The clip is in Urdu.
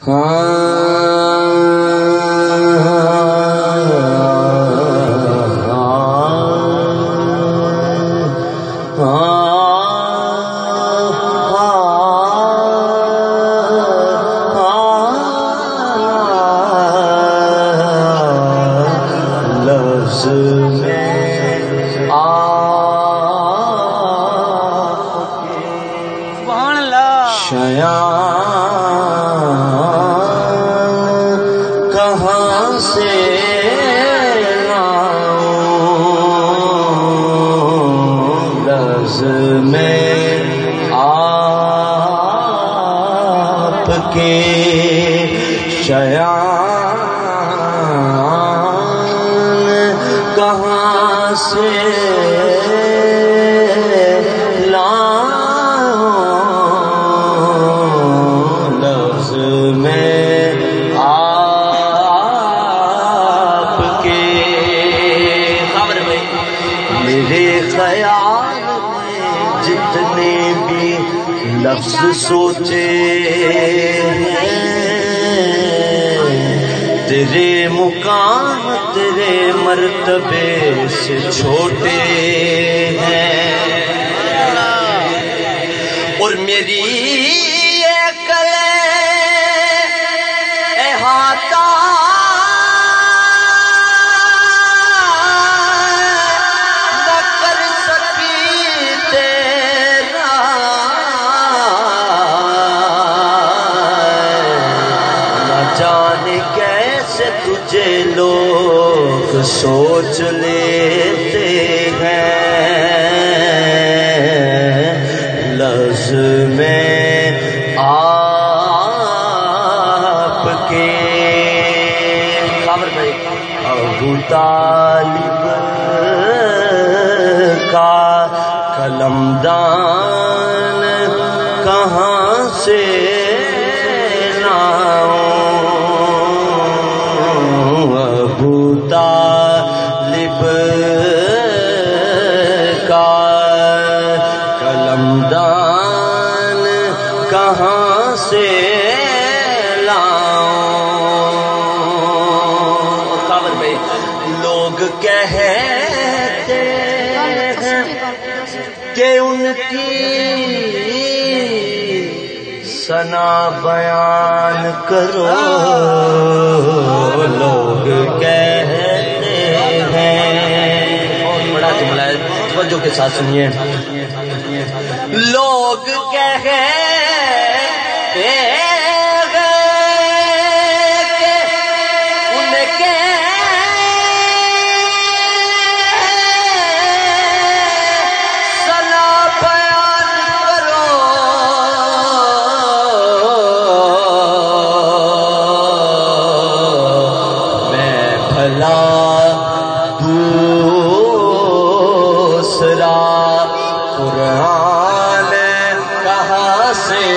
کہاں سے لاؤں لفظ میں آپ کے شیان کہاں سے جتنے بھی لفظ سوچے تیرے مقام تیرے مرتبے سے چھوٹے ہیں اور میری عقل احاطہ تجھے لوگ سوچ لیتے ہیں لفظ میں آپ کے ابو طالب کا قلمدان کہاں سے طالب کا قلمدان کہاں سے لاؤں خبر بھائی لوگ کہتے ہیں کہ ان کی ثنا بیان کرو لوگ کہتے ہیں اور بڑا جملہ ہے توجہ کے ساتھ سنیے لوگ کہتے ہیں دوسرا قرآن کہاں سے